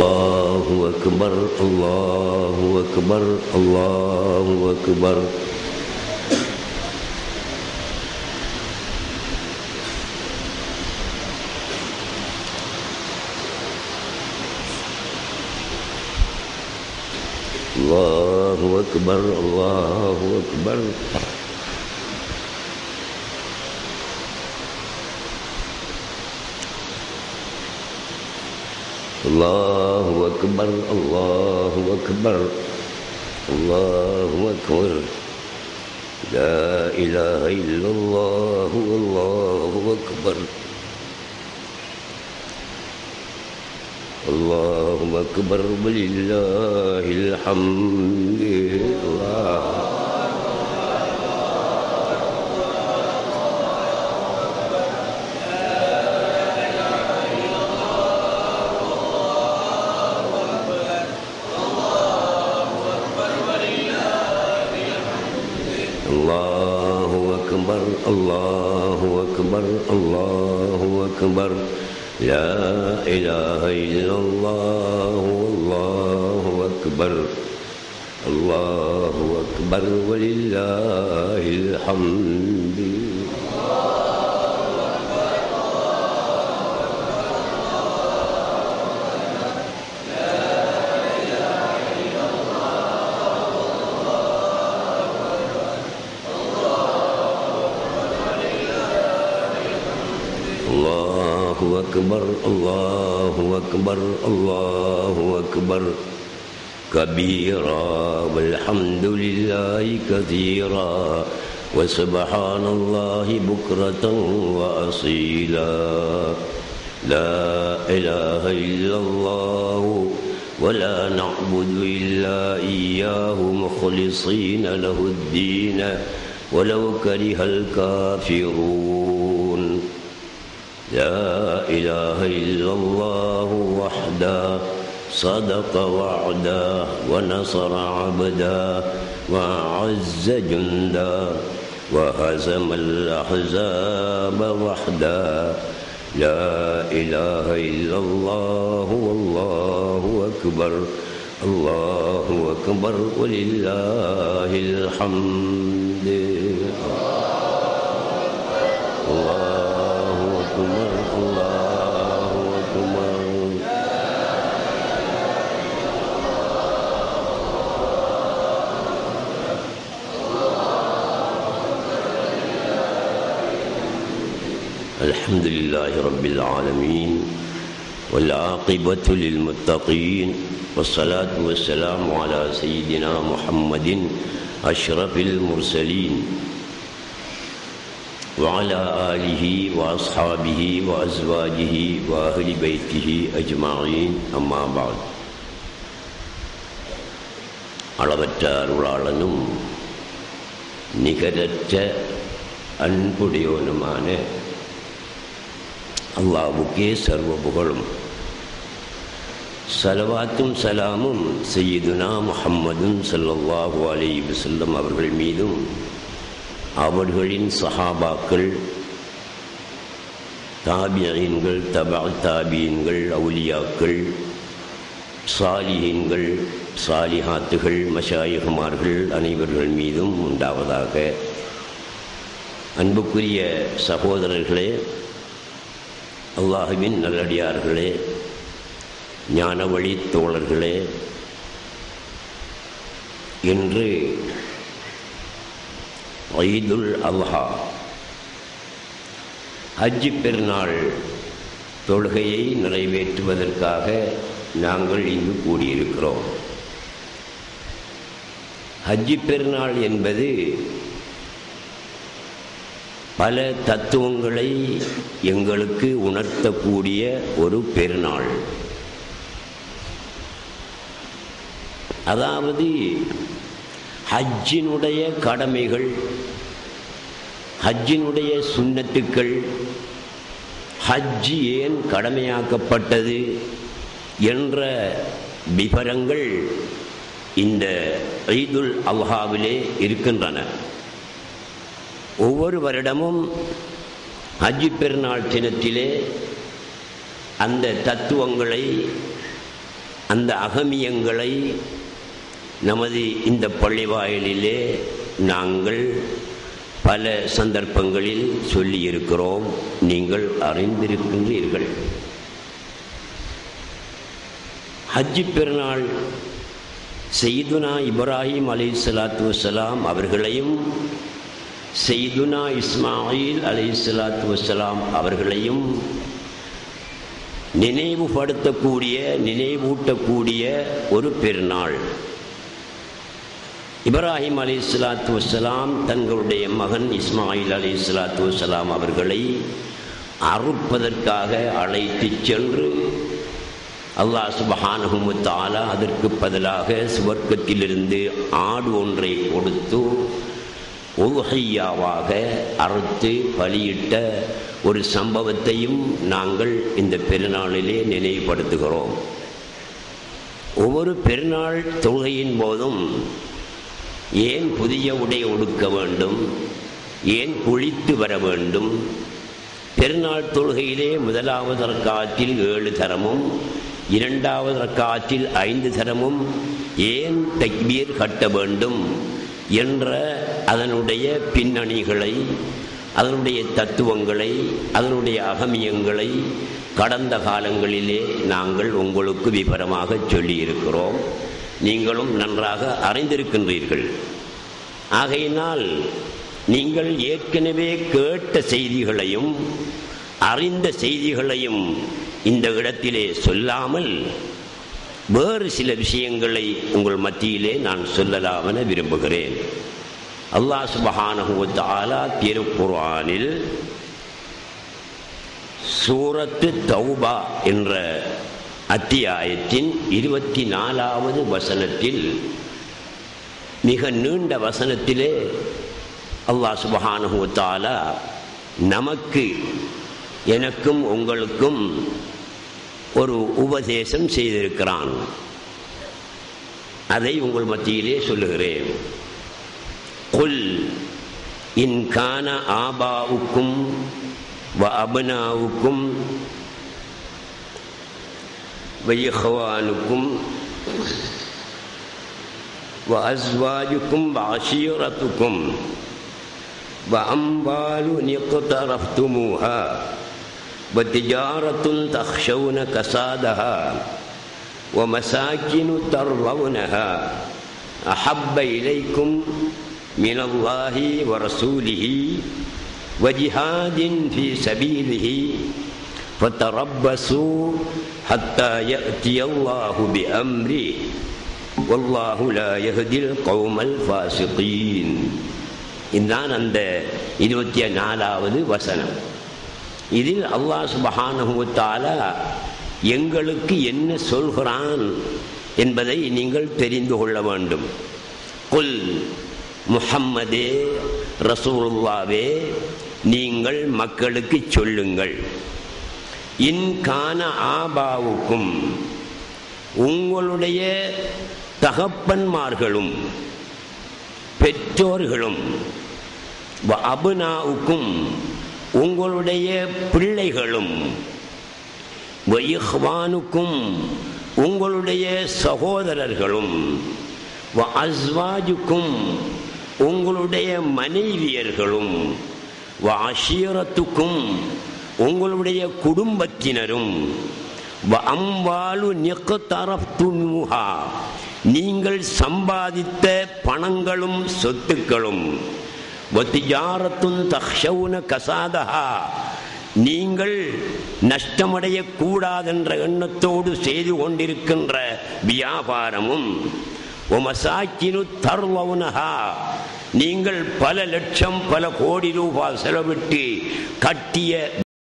Allahu Akbar, Allahu Akbar, Allahu Akbar. Allahu Akbar, Allahu Akbar. Allahu Akbar, Allahu Akbar, Allahu Akbar. La ilaha illallah, Allahu Akbar. Allahu Akbar, walillahil hamdulillah. Allahu Akbar, Allahu Akbar, Allahu Akbar. La ilaha illallah, Allahu Akbar. Allahu Akbar, walillahil hamd. Allahu Akbar, Allahu Akbar, Allahu Akbar. Kabira walhamdulillahi kathira wa subhanallahi bukratan wa asila. La ilaha illallah wa la na'budu illa iyyahu mukhlisina lahuddin walau karihal kafirun. La ilaha illallah wahda sadaqa wa'da wa nasara abda wa azza junda wa hazama al-ahzaba wahda. La ilaha illallah wallahu akbar. Allahu akbar walillahil hamd. Alhamdulillahi Rabbil Alamin wal aqibatu lil muttaqin wassalatu wassalamu ala sayyidina Muhammadin ashrafil mursalin wa ala alihi wa ashabihi wa azwajihi wa ahli baitihi ajma'in, amma ba'd. அளவற்ற அருளாளனும் நிகரற்ற அன்புடையோனுமான அல்லாஹ்வுக்கே சர்வ புகழும். ஸலவாத்தும் சலாமும் சய்யிதுனா முஹம்மதுன் ஸல்லல்லாஹு அலைஹி வஸல்லம் அவர்கள் மீதும் அவர்களின் சஹாபாக்கள், தாபியீன்கள், தபஅ தாபியீன்கள், அவுலியாக்கள், சாலிஹீன்கள், சாலிஹாத்துகள், மஷாயிஹ்மார்கள் அனைவர்கள் மீதும் உண்டாவதாக. அன்புக்குரிய சகோதரர்களே, அல்லாஹுவின் நல்லடியார்களே, ஞான வழி தோழர்களே, இன்று ஈதுல் அல்ஹா ஹஜ் பெருநாள் தொழுகையை நிறைவேற்றுவதற்காக நாங்கள் இங்கு கூடியிருக்கிறோம். ஹஜ் பெருநாள் என்பது பல தத்துவங்களை எங்களுக்கு உணர்த்தக்கூடிய ஒரு பெருநாள். அதாவது ஹஜ்ஜினுடைய கடமைகள், ஹஜ்ஜினுடைய சுன்னத்துக்கள், ஹஜ் ஏன் கடமையாக்கப்பட்டது என்ற விவரங்கள் இந்த ஈதுல் அல்ஹாவிலே இருக்கின்றன. ஒவ்வொரு வருடமும் ஹஜ் பெருநாள் தினத்திலே அந்த தத்துவங்களை அந்த அகமியங்களை நமது இந்த பள்ளிவாயிலிலே நாங்கள் பல சந்தர்ப்பங்களில் சொல்லியிருக்கிறோம், நீங்கள் அறிந்திருக்கின்றீர்கள். ஹஜ் பெருநாள் சையதுனா இப்ராஹிம் அலைஹிஸ்ஸலாத்து வஸ்ஸலாம் அவர்களையும் சையதுனா இஸ்மாயில் அலைஹிஸ்ஸலாத்து வஸ்ஸலாம் அவர்களையும் நினைவூட்டக்கூடிய ஒரு பெருநாள். இப்ராஹிம் அலைஹிஸ்ஸலாத்து வஸ்ஸலாம் தங்களுடைய மகன் இஸ்மாயில் அலைஹிஸ்ஸலாத்து வஸ்ஸலாம் அவர்களை அறுப்பதற்காக அழைத்து சென்று அல்லாஹ் சுப்ஹானஹு வ தஆலா அதற்கு பதிலாக சுவர்க்கத்திலிருந்து ஆடு ஒன்றை கொடுத்து உல்ஹியாவாக அறுத்து பலியிட்ட ஒரு சம்பவத்தையும் நாங்கள் இந்த பெருநாளிலே நினைவுபடுத்துகிறோம். ஒவ்வொரு பெருநாள் தொழுகையின் போதும் ஏன் புதிய உடை உடுக்க வேண்டும், ஏன் குளித்து வர வேண்டும், பெருநாள் தொழுகையிலே முதலாவது ரக்காத்தில் 7 தரமும் இரண்டாவது ரக்காத்தில் 5 தரமும் ஏன் தக்பீர் கட்ட வேண்டும் என்ற அதனுடைய பின்னணிகளை, அதனுடைய தத்துவங்களை, அதனுடைய அகமியங்களை கடந்த காலங்களிலே நாங்கள் உங்களுக்கு விவரமாக சொல்லியிருக்கிறோம். நீங்களும் நன்றாக அறிந்திருக்கின்றீர்கள். ஆகையினால் நீங்கள் ஏற்கனவே கேட்ட செய்திகளையும் அறிந்த செய்திகளையும் இந்த இடத்திலே சொல்லாமல் வேறு சில விஷயங்களை உங்கள் மத்தியிலே நான் சொல்லலாமென விரும்புகிறேன். அல்லாஹ் சுப்ஹானஹு வ தஆலா திருக்குர்ஆனில் சூரத்து தௌபா என்ற அத்தியாயத்தின் 24வது வசனத்தில் மிக நீண்ட வசனத்திலே அல்லாஹ் சுப்ஹானஹு வ தஆலா நமக்கு, எனக்கும் உங்களுக்கும் ஒரு உபதேசம் செய்திருக்கிறான். அதை உங்கள் மத்தியிலே சொல்லுகிறேன். குல் இன் கான ஆபாவுக்கும் வ அப்னாவுக்கும் வ இஹ்வானுக்கும் வ அஸ்வாஜுக்கும் வ அஷீரத்துக்கும் வ அம்வாலு இக்தரஃப்துமூஹா வ திஜாரத்துன் தக்ஷௌன கஸாதஹா வ மசாகினு தர்லவுனஹா அஹப்ப இலைக்கும் மினல்லாஹி வ ரசூலிஹி வ ஜிஹாதின் ஃபீ சபீலிஹி ஃபதரப்பஸூ ஹத்தா யஅதியல்லாஹு பிஅம்ரி வல்லாஹு லா யஹ்தில் கௌமல் ஃபாஸிகீன். இதுதான் அந்த 24வது வசனம். இதில் அல்லாஹ் சுப்ஹானஹு வ தஆலா எங்களுக்கு என்ன சொல்கிறான் என்பதை நீங்கள் தெரிந்து கொள்ள வேண்டும். குல் முஹம்மதே, ரசூலுல்லாவே, நீங்கள் மக்களுக்கு சொல்லுங்கள். இன் கான ஆபாவுக்கும், உங்களுடைய தகப்பன்மார்களும் பெற்றோர்களும், வ அப்னாவுக்கும், உங்களுடைய பிள்ளைகளும், வ இஹ்வானுக்கும், உங்களுடைய சகோதரர்களும், வ அஸ்வாஜுக்கும், உங்களுடைய மனைவியர்களும், வ அஷீரத்துக்கும், உங்களுடைய குடும்பத்தினரும், வ அம்வாலு இக்தரஃப்துமூஹா, நீங்கள் சம்பாதித்த பணங்களும் சொத்துக்களும், வ திஜாரத்துன் தக்ஷௌன கஸாதஹா, நீங்கள் நஷ்டமடைய கூடாதென்ற எண்ணத்தோடு செய்து கொண்டிருக்கின்ற வியாபாரமும், வ மசாகினு தர்லவுனஹா, நீங்கள் பல லட்சம் பல கோடி ரூபாய் செலவிட்டு கட்டிய